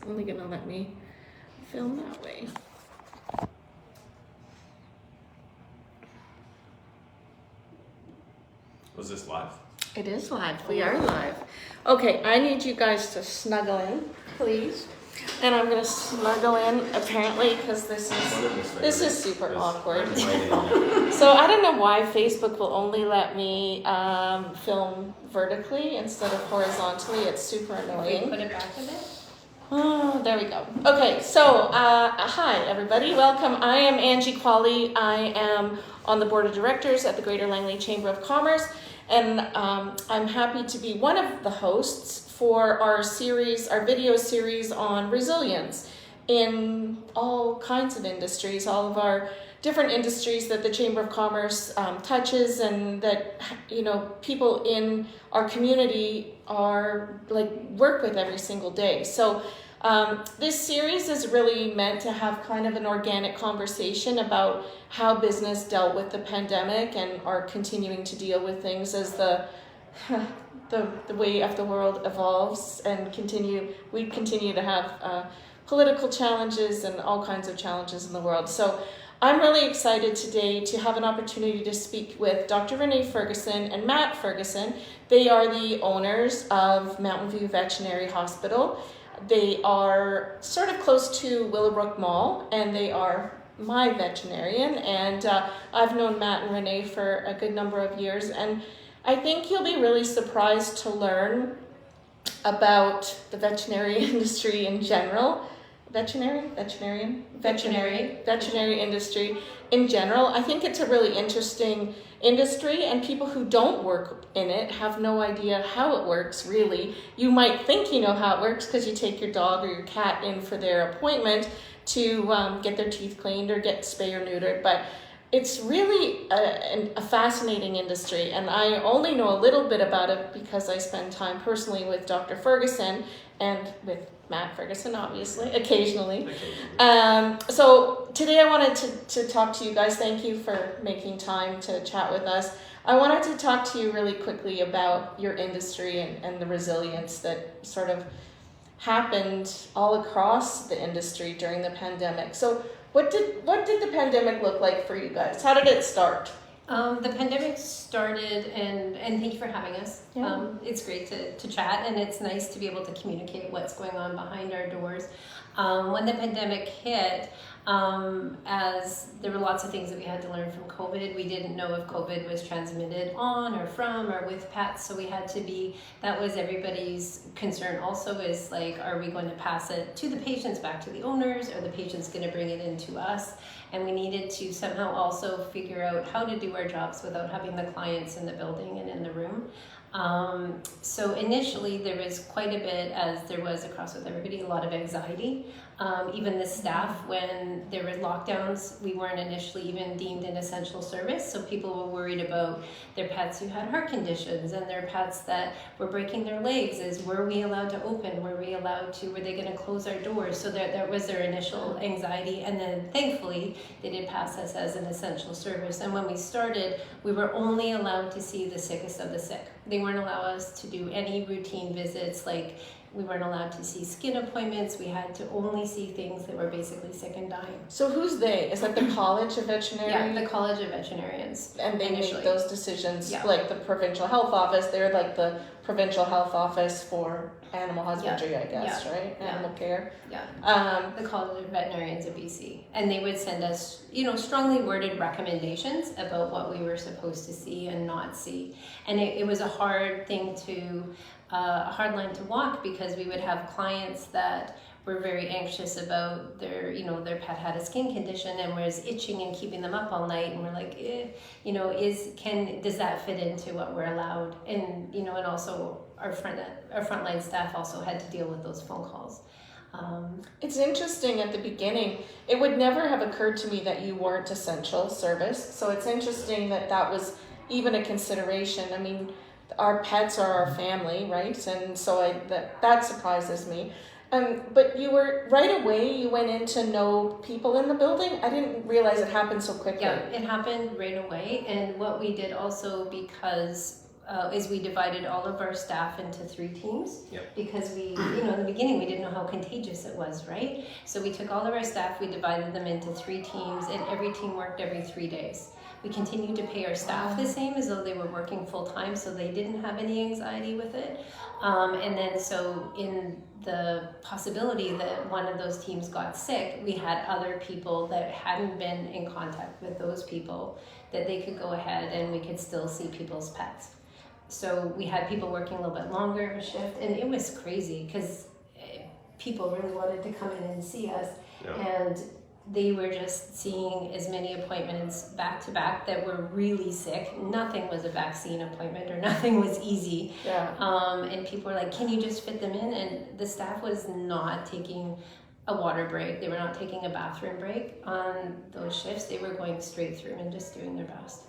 only gonna let me film that way. Was this live? It is live. We are live. Okay, I need you guys to snuggle in, please. And I'm gonna snuggle in apparently because this is super awkward. So I don't know why Facebook will only let me film vertically instead of horizontally. It's super annoying. Put it back a bit. Oh, there we go. Okay, so hi everybody, welcome. I am Angie Qualley. I am on the board of directors at the Greater Langley Chamber of Commerce, and I'm happy to be one of the hosts for our series, our video series on resilience in all kinds of industries, all of our different industries that the Chamber of Commerce touches, and that, you know, people in our community are work with every single day. So this series is really meant to have kind of an organic conversation about how business dealt with the pandemic and are continuing to deal with things as the way of the world evolves, and we continue to have political challenges and all kinds of challenges in the world. So I'm really excited today to have an opportunity to speak with Dr. Renee Ferguson and Matt Ferguson. They are the owners of Mountain View Veterinary Hospital. They are sort of close to Willowbrook Mall, and they are my veterinarian. And I've known Matt and Renee for a good number of years, and I think you'll be really surprised to learn about the veterinary industry in general. Veterinary industry in general. I think it's a really interesting industry, and people who don't work in it have no idea how it works, really. You might think you know how it works because you take your dog or your cat in for their appointment to get their teeth cleaned or get spay or neutered, but it's really a fascinating industry, and I only know a little bit about it because I spend time personally with Dr. Ferguson and with Matt Ferguson, obviously, occasionally. So today I wanted to talk to you guys. Thank you for making time to chat with us. I wanted to talk to you really quickly about your industry and the resilience that sort of happened all across the industry during the pandemic. So what did the pandemic look like for you guys? How did it start? The pandemic started, and thank you for having us. Yeah. It's great to chat, and it's nice to be able to communicate what's going on behind our doors. When the pandemic hit, as there were lots of things that we had to learn from COVID. We didn't know if COVID was transmitted on or from or with pets, so we had to be, that was everybody's concern also, is like, are we going to pass it to the patients back to the owners, or the patients going to bring it into us? And we needed to somehow also figure out how to do our jobs without having the clients in the building and in the room. So initially there was quite a bit, as there was across with everybody, a lot of anxiety. Even the staff, when there were lockdowns, we weren't initially even deemed an essential service. So people were worried about their pets who had heart conditions and their pets that were breaking their legs. Were we allowed to open? Were they going to close our doors? So that was their initial anxiety. And then thankfully they did pass us as an essential service. And when we started, we were only allowed to see the sickest of the sick. They weren't allowing us to do any routine visits, like we weren't allowed to see skin appointments. We had to only see things that were basically sick and dying. So who's they? Is that the College of Veterinary? Yeah, the College of Veterinarians. And they initially make those decisions, yeah. Like the provincial health office. They're like the provincial health office for animal husbandry, yeah. I guess, yeah. right? Yeah. Animal care. Yeah. The College of Veterinarians of BC. And they would send us, strongly worded recommendations about what we were supposed to see and not see. And it was a hard thing a hard line to walk, because we would have clients that were very anxious about their pet had a skin condition and was itching and keeping them up all night, and we're like, does that fit into what we're allowed? And and also our frontline staff also had to deal with those phone calls. It's interesting, at the beginning, it would never have occurred to me that you weren't essential service. So it's interesting that was even a consideration. I mean, our pets are our family, right? And so that surprises me. But you were, right away, you went in to know people in the building? I didn't realize it happened so quickly. Yeah, it happened right away. And what we did also, because is we divided all of our staff into 3 teams. Yep. Because we, in the beginning, we didn't know how contagious it was, right? So we took all of our staff, we divided them into 3 teams, and every team worked every 3 days. We continued to pay our staff the same as though they were working full time, so they didn't have any anxiety with it. And then so in the possibility that one of those teams got sick, we had other people that hadn't been in contact with those people that they could go ahead and we could still see people's pets. So we had people working a little bit longer of a shift, and it was crazy because people really wanted to come in and see us. Yeah. And they were just seeing as many appointments back to back that were really sick. Nothing was a vaccine appointment or nothing was easy. Yeah. And people were like, can you just fit them in? And the staff was not taking a water break. They were not taking a bathroom break on those shifts. They were going straight through and just doing their best.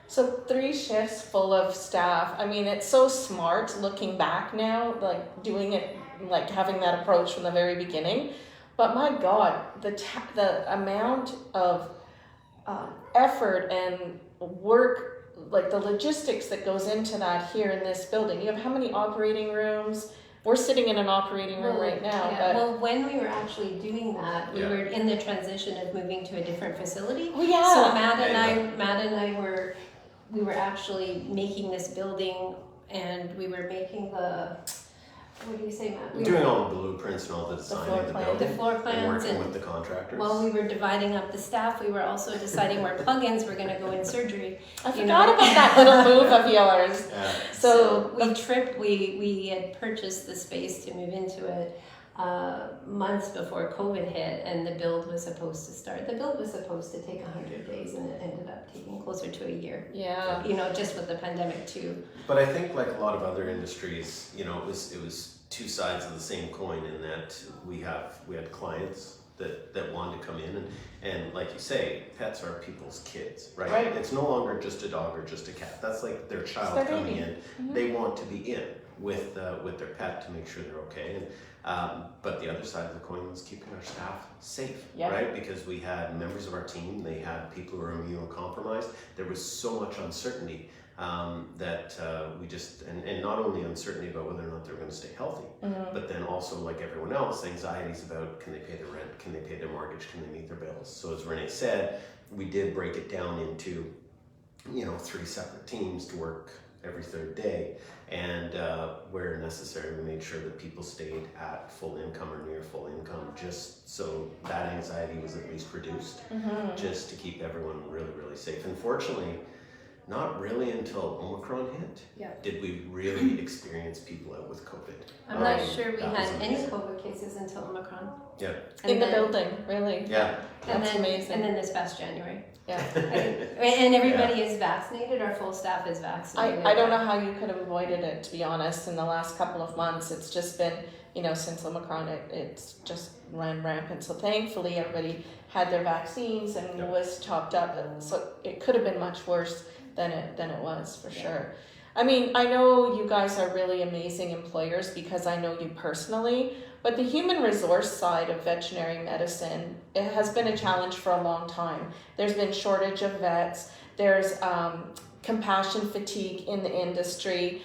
So 3 shifts full of staff. I mean, it's so smart looking back now, like doing it, like having that approach from the very beginning. But my God, the amount of effort and work, like the logistics that goes into that here in this building. You have how many operating rooms? We're sitting in an operating room right now. Yeah. But Well, when we were actually doing that, we Yeah. were in the transition of moving to a different facility. oh yeah, So Matt and I we were actually making this building, and we were making what do you say, Matt? We Doing were, all the blueprints and all the design floor of the plan. building. the floor And plans working and with the contractors. while we were dividing up the staff, we were also deciding where plugins were going to go in surgery. I you forgot know. about that little move of yours. Yeah. So we had purchased the space to move into it months before COVID hit, and the build was supposed to start. The build was supposed to take 100 days, and it ended up taking closer to a year. yeah, Just with the pandemic too. But I think, like a lot of other industries, it was 2 sides of the same coin in that we had clients that wanted to come in and like you say, pets are people's kids, right? Right. It's no longer just a dog or just a cat. That's like their child their coming baby. in. Mhm. They want to be in with their pet to make sure they're okay. And but the other side of the coin was keeping our staff safe, Yeah. right? Because we had members of our team, they had people who were immunocompromised. There was so much uncertainty that we just, and not only uncertainty about whether or not they're going to stay healthy, but then also, like everyone else, anxieties about can they pay their rent, can they pay their mortgage, can they meet their bills. So as Renee said, we did break it down into 3 separate teams to work every 3rd day, and where necessary we made sure that people stayed at full income or near full income, just so that anxiety was at least reduced, just to keep everyone really, really safe. And fortunately, not really until Omicron hit did we really experience people out with COVID. I'm not sure we that had was any amazing. COVID cases until Omicron. Yeah. And in the then- building, really. Yeah. And That's then, amazing. And then this past January. Yeah. And everybody is vaccinated. Our full staff is vaccinated. I don't know how you could have avoided it, to be honest, in the last couple of months. It's just been, since Omicron, it's just ran rampant. So thankfully everybody had their vaccines and Yep. was topped up. And so it could have been much worse than it was, for sure. I mean, I know you guys are really amazing employers because I know you personally, but the human resource side of veterinary medicine, it has been a challenge for a long time. There's been shortage of vets. There's compassion fatigue in the industry.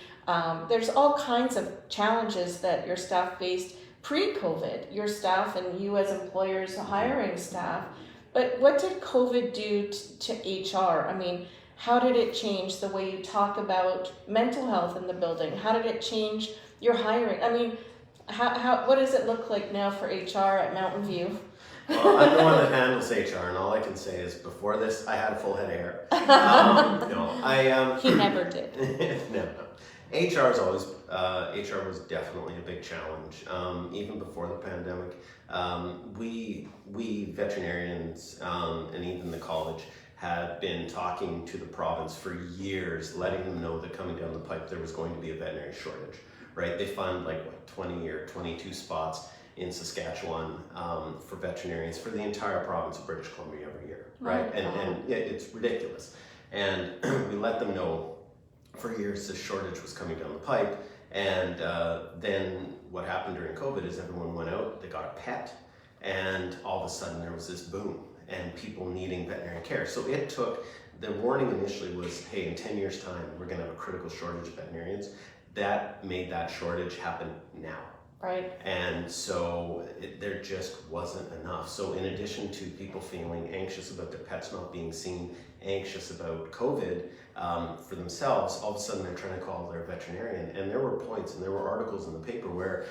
There's all kinds of challenges that your staff faced pre-COVID, your staff and you as employers hiring staff. But what did COVID do to HR? I mean, how did it change the way you talk about mental health in the building? How did it change your hiring? I mean, what does it look like now for HR at Mountain View? Well, I'm the one that handles HR, and all I can say is before this, I had a full head of hair. He never did. No. HR is always HR was definitely a big challenge. Even before the pandemic, we veterinarians and even the college had been talking to the province for years, letting them know that coming down the pipe there was going to be a veterinary shortage. Right? They fund 20 or 22 spots in Saskatchewan for veterinarians for the entire province of British Columbia every year. Right? And it's ridiculous. And we let them know for years this shortage was coming down the pipe. And then what happened during COVID is everyone went out, they got a pet, and all of a sudden there was this boom and people needing veterinary care. So it took the warning initially was, hey, in 10 years' time, we're going to have a critical shortage of veterinarians. That made that shortage happen now. Right. And so there just wasn't enough. So in addition to people feeling anxious about their pets not being seen, anxious about COVID for themselves, all of a sudden they're trying to call their veterinarian. And there were points and there were articles in the paper where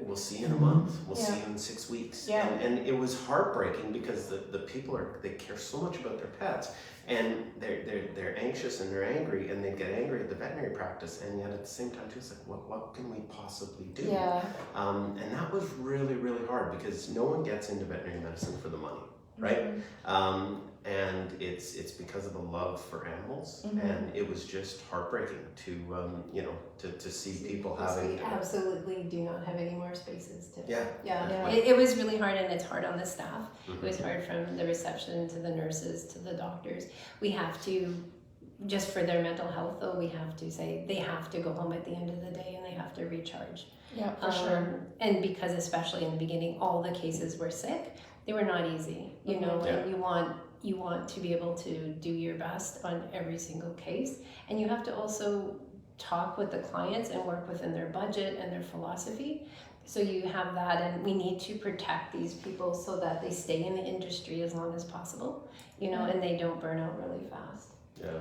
we'll see you in a month, we'll see you in 6 weeks. Yeah. And it was heartbreaking because the people they care so much about their pets, and they're anxious and they're angry, and they get angry at the veterinary practice, and yet at the same time too, it's like, what can we possibly do? Yeah. And that was really, really hard because no one gets into veterinary medicine for the money, right? And it's because of the love for animals, and it was just heartbreaking to see people having. We absolutely do not have any more spaces to. Yeah. It was really hard, and it's hard on the staff. It was hard from the reception to the nurses to the doctors. We have to, just for their mental health though, we have to say they have to go home at the end of the day and they have to recharge. Yeah, for sure. And because especially in the beginning, all the cases were sick, they were not easy, you know, and you want to be able to do your best on every single case, and you have to also talk with the clients and work within their budget and their philosophy. So you have that, and we need to protect these people so that they stay in the industry as long as possible, you know, and they don't burn out really fast. Yeah,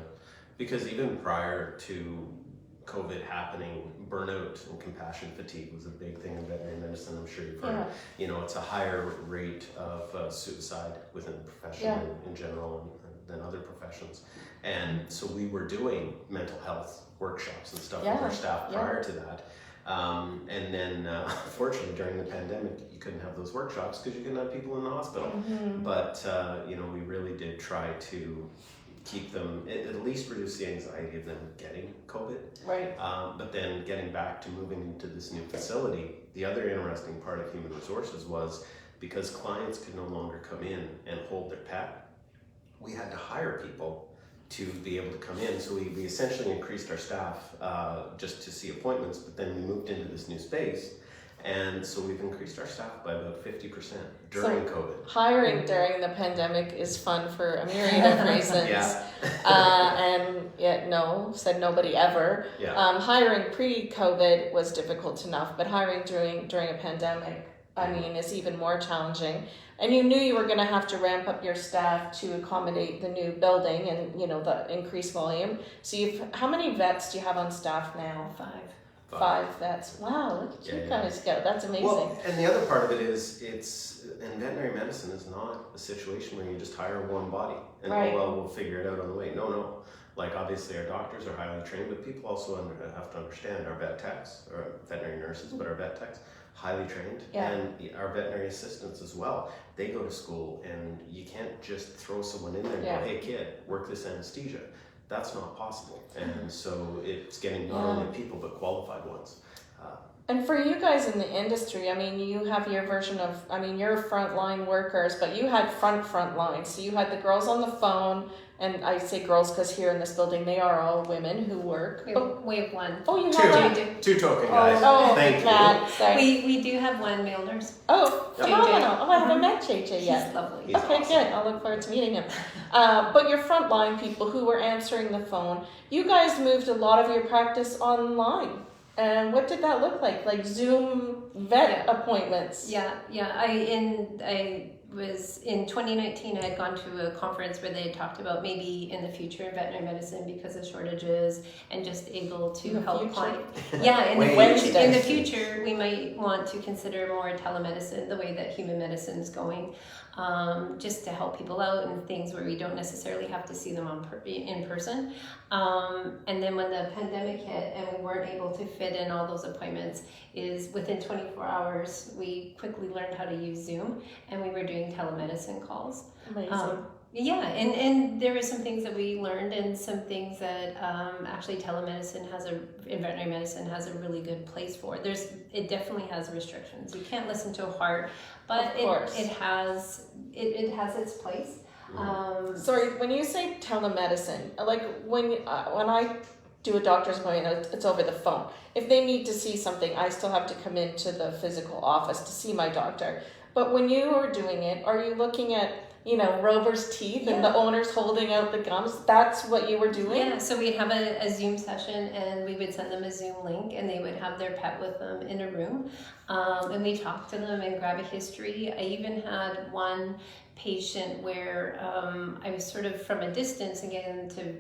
because even prior to COVID happening, burnout and compassion fatigue was a big thing in veterinary medicine. I'm sure you've heard. You know, it's a higher rate of suicide within the profession in general than other professions. And so we were doing mental health workshops and stuff with our staff prior to that. And then unfortunately during the pandemic, you couldn't have those workshops because you couldn't have people in the hospital. But, you know, we really did try to keep them, at least reduce the anxiety of them getting COVID. Right. But then getting back to moving into this new facility, the other interesting part of human resources was because clients could no longer come in and hold their pet, we had to hire people to be able to come in. So we essentially increased our staff just to see appointments, but then we moved into this new space. And so we've increased our staff by about 50% during COVID. Hiring during the pandemic is fun for a myriad of reasons. And yet said nobody ever. Hiring pre-COVID was difficult enough, but hiring during a pandemic, I mean, is even more challenging. And you knew you were going to have to ramp up your staff to accommodate the new building and, you know, the increased volume. So how many vets do you have on staff now? 5 vets. Wow, look at you guys go. That's amazing. Well, and the other part of it is and veterinary medicine is not a situation where you just hire one body and we'll figure it out on the way. No. Like obviously our doctors are highly trained, but people also have to understand our vet techs, or veterinary nurses, but our vet techs, highly trained, and our veterinary assistants as well. They go to school, and you can't just throw someone in there and go, hey kid, work this anesthesia. That's not possible. And so it's getting not only people, but qualified ones. And for you guys in the industry, I mean, you have your version of, I mean, you're frontline workers, but you had front line. So you had the girls on the phone, and I say girls because here in this building, they are all women who work. We have one. Oh, you have one? Two token guys. Thank you. Sorry. We do have one male nurse. Oh, phenomenal. Oh, I haven't met JJ yet. He's lovely. He's Okay, awesome. good. I'll look forward to meeting him. But your frontline people who were answering the phone, you guys moved a lot of your practice online. And what did that look like? Like Zoom vet appointments? I was in 2019. I had gone to a conference where they had talked about maybe in the future in veterinary medicine, because of shortages and just able to help clients. In the future, we might want to consider more telemedicine, the way that human medicine is going, just to help people out and things where we don't necessarily have to see them in person. And then when the pandemic hit and we weren't able to fit in all those appointments, is within 24 hours, we quickly learned how to use Zoom, and we were doing telemedicine calls. Amazing. And there were some things that we learned, and some things that actually telemedicine in veterinary medicine has a really good place for. It definitely has restrictions. You can't listen to a heart, but it has its place. Sorry, when you say telemedicine, like when I do a doctor's appointment, it's over the phone. If they need to see something, I still have to come into the physical office to see my doctor. But when you are doing it, are you looking at Rover's teeth and the owner's holding out the gums. That's what you were doing? Yeah, so we'd have a Zoom session and we would send them a Zoom link and they would have their pet with them in a room. And we talked to them and grab a history. I even had one patient where I was sort of from a distance again to,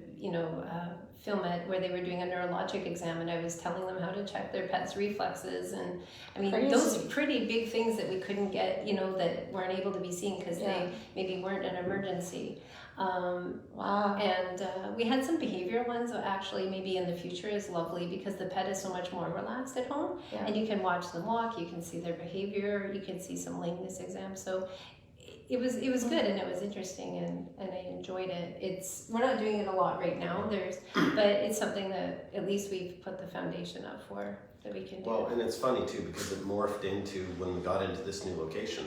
film it, where they were doing a neurologic exam and I was telling them how to check their pet's reflexes. And I mean, Crazy. those are pretty big things that we couldn't get, that weren't able to be seen because they maybe weren't an emergency. Wow. And we had some behavioral ones that actually maybe in the future is lovely because the pet is so much more relaxed at home and you can watch them walk, you can see their behavior, you can see some lameness exams. So it was good and it was interesting and I enjoyed it. We're not doing it a lot right now, but it's something that at least we've put the foundation up for that we can do. Well, and it's funny too because it morphed into, when we got into this new location,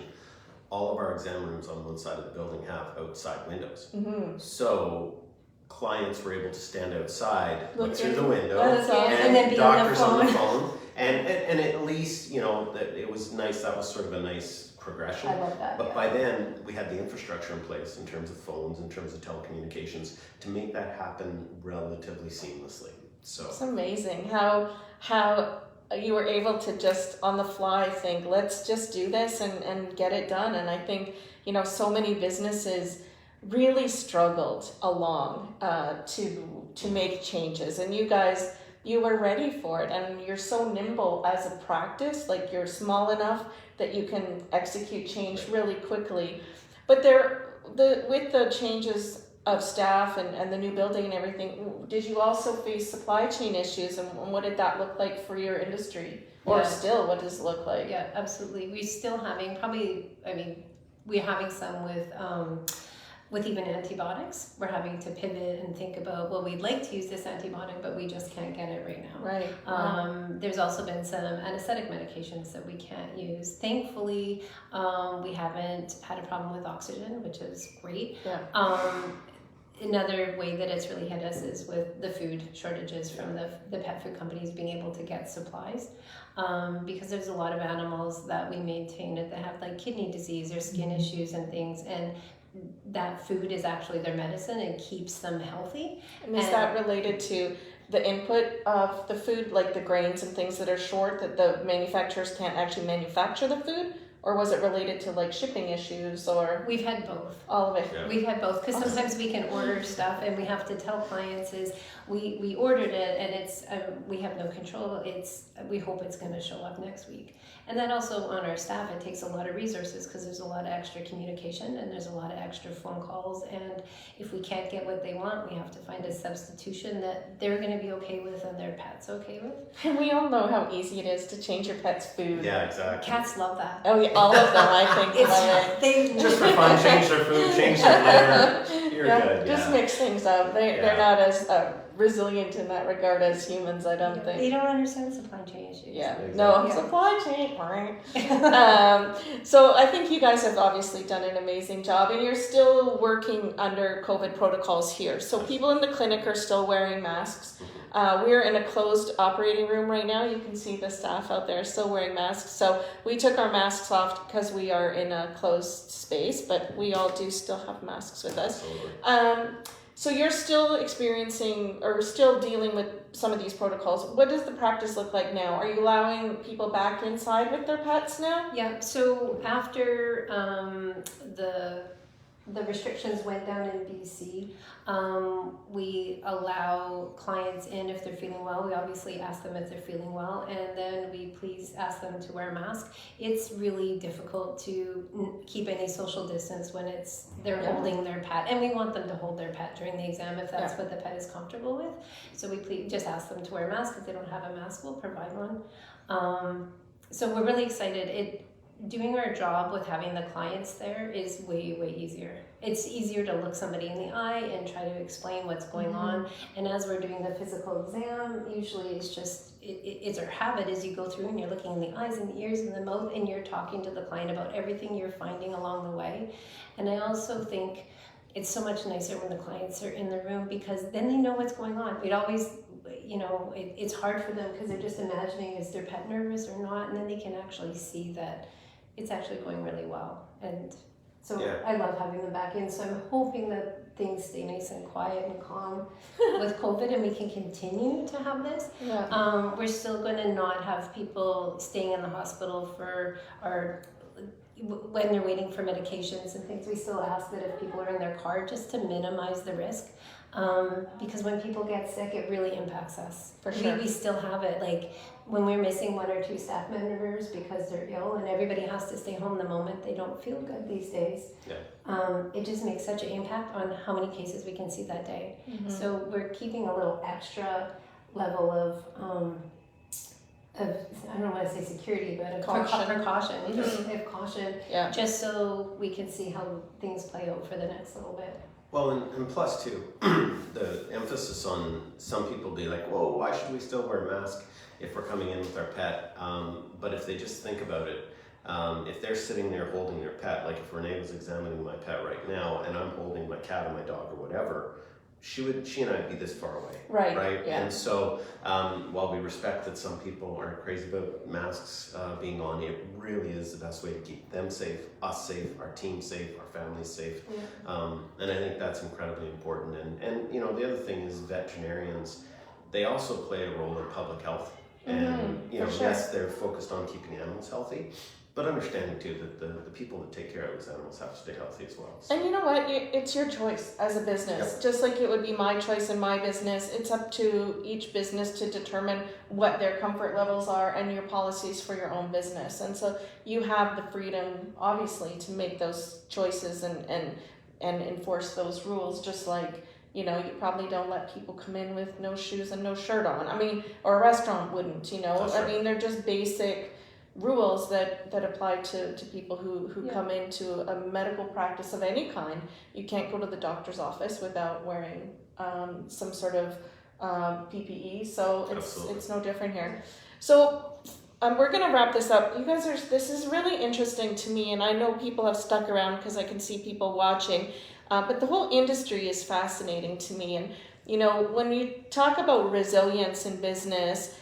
all of our exam rooms on one side of the building have outside windows. Mm-hmm. So clients were able to stand outside, look through in. the window, That's awesome. And then be doctors on the phone. And at least, that it was nice. That was sort of a nice progression. I love that. But by then, we had the infrastructure in place in terms of phones, in terms of telecommunications, to make that happen relatively seamlessly. So It's amazing how you were able to just on the fly think, let's just do this and get it done. And I think, so many businesses really struggled along to make changes. And you guys, you were ready for it. And you're so nimble as a practice, like you're small enough that you can execute change really quickly. But with the changes of staff and the new building and everything, did you also face supply chain issues and what did that look like for your industry? Or still, what does it look like? Yeah, absolutely. We're still having we're having some with even antibiotics. We're having to pivot and think about, well, we'd like to use this antibiotic, but we just can't get it right now. Right. There's also been some anesthetic medications that we can't use. Thankfully, we haven't had a problem with oxygen, which is great. Yeah. Another way that it's really hit us is with the food shortages from the pet food companies being able to get supplies. Because there's a lot of animals that we maintain that have like kidney disease or skin issues and things, and that food is actually their medicine and keeps them healthy. And is that related to the input of the food, like the grains and things that are short, that the manufacturers can't actually manufacture the food? Or was it related to like shipping issues or? We've had both. All of it? Yeah. We've had both, because sometimes we can order stuff and we have to tell clients we ordered it and it's we have no control. We hope it's going to show up next week. And then also on our staff, it takes a lot of resources because there's a lot of extra communication and there's a lot of extra phone calls. And if we can't get what they want, we have to find a substitution that they're going to be okay with and their pet's okay with. And we all know how easy it is to change your pet's food. yeah, exactly. Cats love that. Oh yeah, all of them, I think. love it. They Just for fun, change their food, change their litter. You're good. Just Yeah. mix things up. They're not as resilient in that regard as humans, I don't think. They don't understand supply chain issues. Yeah, Exactly. no, Yeah. supply chain, so I think you guys have obviously done an amazing job and you're still working under COVID protocols here. So people in the clinic are still wearing masks. We're in a closed operating room right now. You can see the staff out there still wearing masks. So we took our masks off because we are in a closed space, but we all do still have masks with us. Absolutely. So you're still experiencing or still dealing with some of these protocols. What does the practice look like now? Are you allowing people back inside with their pets now? Yeah, so after the restrictions went down in BC, we allow clients in if they're feeling well. We obviously ask them if they're feeling well, and then we please ask them to wear a mask. It's really difficult to keep any social distance when they're holding their pet, and we want them to hold their pet during the exam if that's what the pet is comfortable with. So we just ask them to wear a mask. If they don't have a mask, we'll provide one. So we're really excited. Doing our job with having the clients there is way, way easier. It's easier to look somebody in the eye and try to explain what's going on. And as we're doing the physical exam, usually it's just, it's our habit is you go through and you're looking in the eyes and the ears and the mouth and you're talking to the client about everything you're finding along the way. And I also think it's so much nicer when the clients are in the room because then they know what's going on. We'd always, it's hard for them because they're just imagining is their pet nervous or not, and then they can actually see that it's actually going really well. And So Yeah. I love having them back in. So I'm hoping that things stay nice and quiet and calm with COVID, and we can continue to have this. Yeah. We're still going to not have people staying in the hospital when they're waiting for medications and things. We still ask that if people are in their car, just to minimize the risk. Because when people get sick, it really impacts us. For sure. We still have it. Like when we're missing 1 or 2 staff members because they're ill, and everybody has to stay home the moment they don't feel good these days. Yeah. It just makes such an impact on how many cases we can see that day. Mhm. So we're keeping a little extra level of I don't want to say security, but of Caution. precaution, Mhm. just of caution, Yeah. just so we can see how things play out for the next little bit. Well, and plus too, the emphasis on some people be like, whoa, why should we still wear a mask if we're coming in with our pet? But if they just think about it, if they're sitting there holding their pet, like if Renee was examining my pet right now and I'm holding my cat or my dog or whatever, she and I'd be this far away. Right. Yeah. And so while we respect that some people aren't crazy about masks being on, it really is the best way to keep them safe, us safe, our team safe, our families safe. Yeah. And I think that's incredibly important. And you know, the other thing is veterinarians, they also play a role in public health. And you know, for sure. yes, they're focused on keeping animals healthy, but understanding too that the people that take care of those animals have to stay healthy as well. So, And you know what? It's your choice as a business. Just like it would be my choice in my business, it's up to each business to determine what their comfort levels are and your policies for your own business. And so you have the freedom, obviously, to make those choices and enforce those rules, just like, you know, you probably don't let people come in with no shoes and no shirt on. I mean, or a restaurant wouldn't, you know. That's I right. mean, they're just basic rules that apply to people who Yeah. come into a medical practice of any kind. You can't go to the doctor's office without wearing some sort of PPE, so Absolutely. it's no different here. So we're gonna wrap this up. You guys this is really interesting to me, and I know people have stuck around because I can see people watching, but the whole industry is fascinating to me. And you know, when you talk about resilience in business,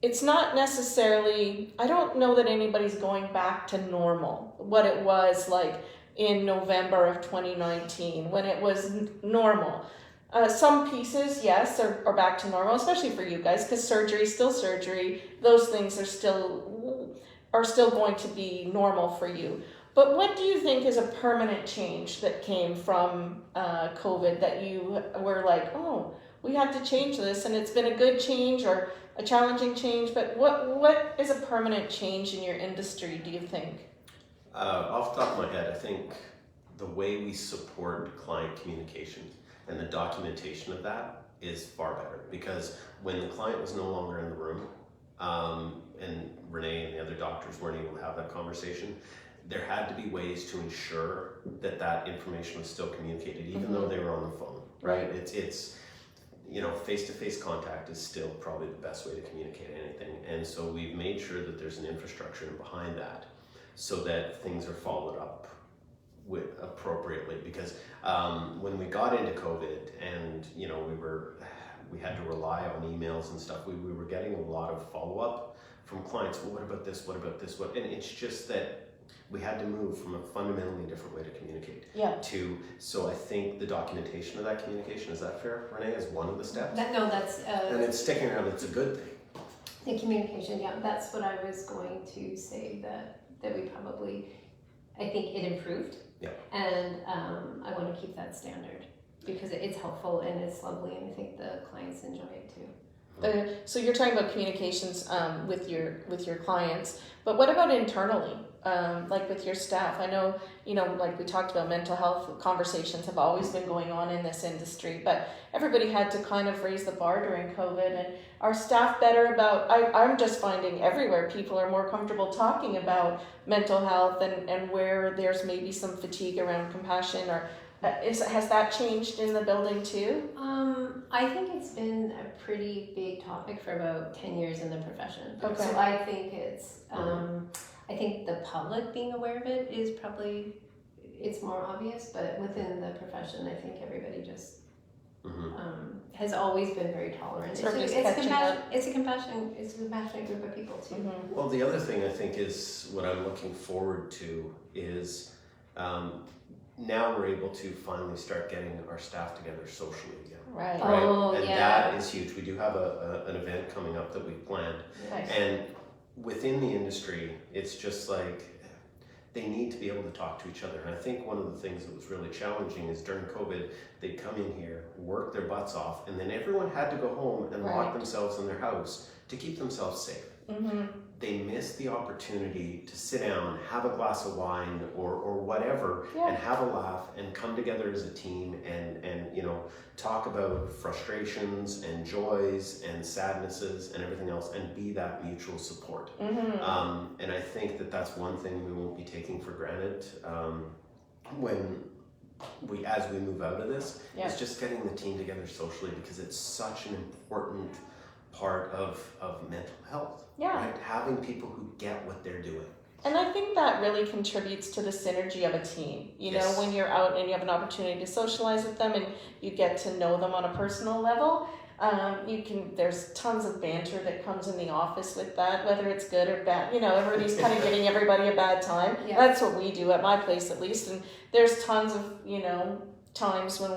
it's not necessarily, I don't know that anybody's going back to normal, what it was like in November of 2019 when it was normal. Some pieces, yes, are back to normal, especially for you guys, because surgery is still surgery. Those things are still going to be normal for you. But what do you think is a permanent change that came from COVID that you were like, oh, we had to change this, and it's been a good change or a challenging change, but what is a permanent change in your industry, do you think? Off the top of my head, I think the way we support client communication and the documentation of that is far better, because when the client was no longer in the room and Renee and the other doctors weren't able to have that conversation, there had to be ways to ensure that information was still communicated, even though they were on the phone, right? It's you know, face-to-face contact is still probably the best way to communicate anything. And so we've made sure that there's an infrastructure behind that so that things are followed up with appropriately. Because when we got into COVID and, you know, we had to rely on emails and stuff, we were getting a lot of follow-up from clients. Well, what about this? What about this? And it's just that we had to move from a fundamentally different way to communicate. Yeah. So I think the documentation of that communication, is that fair, Renee, is one of the steps? That's And it's sticking around, it's a good thing. the communication. Yeah, that's what I was going to say, that we probably, I think it improved. Yeah. And I want to keep that standard because it's helpful and it's lovely, and I think the clients enjoy it too. So you're talking about communications with your clients, but what about internally, like with your staff? I know, you know, like we talked about, mental health conversations have always been going on in this industry, but everybody had to kind of raise the bar during COVID. And are staff better about, I'm just finding everywhere people are more comfortable talking about mental health and where there's maybe some fatigue around compassion, or has that changed in the building too? I think it's been a pretty big topic for about 10 years in the profession. Okay. So I think it's, I think the public being aware of it is probably, it's more obvious, but within the profession, I think everybody just has always been very tolerant. Sort of just It's catching up. a compassionate group of people too. Mm-hmm. Well, the other thing I think is what I'm looking forward to is now we're able to finally start getting our staff together socially again. Right. Right? Oh, and yeah. that is huge. We do have an event coming up that we've planned. Nice. And within the industry, it's just like they need to be able to talk to each other. And I think one of the things that was really challenging is during COVID, they'd come in here, work their butts off, and then everyone had to go home and Right. lock themselves in their house to keep themselves safe. Mm-hmm. They missed the opportunity to sit down, have a glass of wine or whatever, Yeah. and have a laugh and come together as a team and you know, talk about frustrations and joys and sadnesses and everything else and be that mutual support. Mm-hmm. And I think that that's one thing we won't be taking for granted when as we move out of this, Yeah. is just getting the team together socially, because it's such an important part of mental health. Yeah. Right? Having people who get what they're doing. And I think that really contributes to the synergy of a team. You know, Yes. when you're out and you have an opportunity to socialize with them and you get to know them on a personal level, there's tons of banter that comes in the office with that, whether it's good or bad. You know, everybody's kind of giving everybody a bad time. Yeah. That's what we do at my place, at least. And there's tons of, you know, times when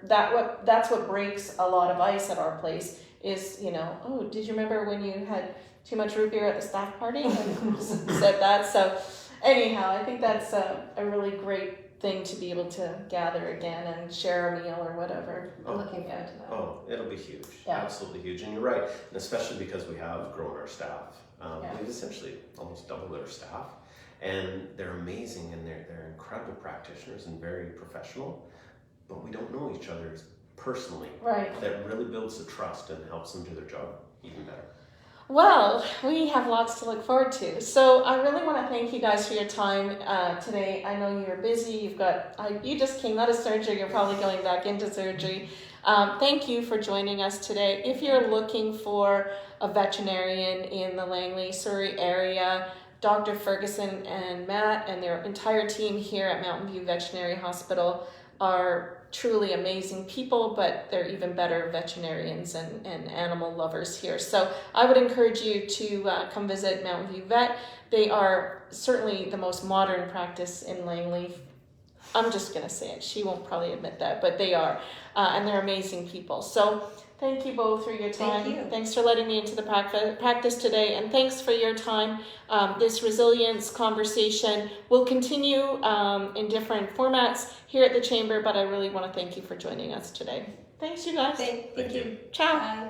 that's what breaks a lot of ice at our place is, you know, oh, did you remember when you had too much root beer at the staff party and said that? So anyhow, I think that's a really great thing to be able to gather again and share a meal or whatever. I'm looking forward to that. Oh, it'll be huge. Yeah. Absolutely huge. And you're right. And especially because we have grown our staff. Yeah. We've essentially almost doubled our staff. And they're amazing and they're incredible practitioners and very professional. But we don't know each other personally. Right. That really builds the trust and helps them do their job even better. Well, we have lots to look forward to. So I really want to thank you guys for your time today. I know you're busy. You just came out of surgery. You're probably going back into surgery. Thank you for joining us today. If you're looking for a veterinarian in the Langley, Surrey area, Dr. Ferguson and Matt and their entire team here at Mountain View Veterinary Hospital are truly amazing people, but they're even better veterinarians and animal lovers here. So I would encourage you to come visit Mountain View Vet. They are certainly the most modern practice in Langley. I'm just going to say it. She won't probably admit that, but they are. And they're amazing people. So thank you both for your time. Thank you. Thanks for letting me into the practice today. And thanks for your time. This resilience conversation will continue in different formats here at the Chamber, but I really want to thank you for joining us today. Thanks, you guys. Thank you. Ciao. Bye.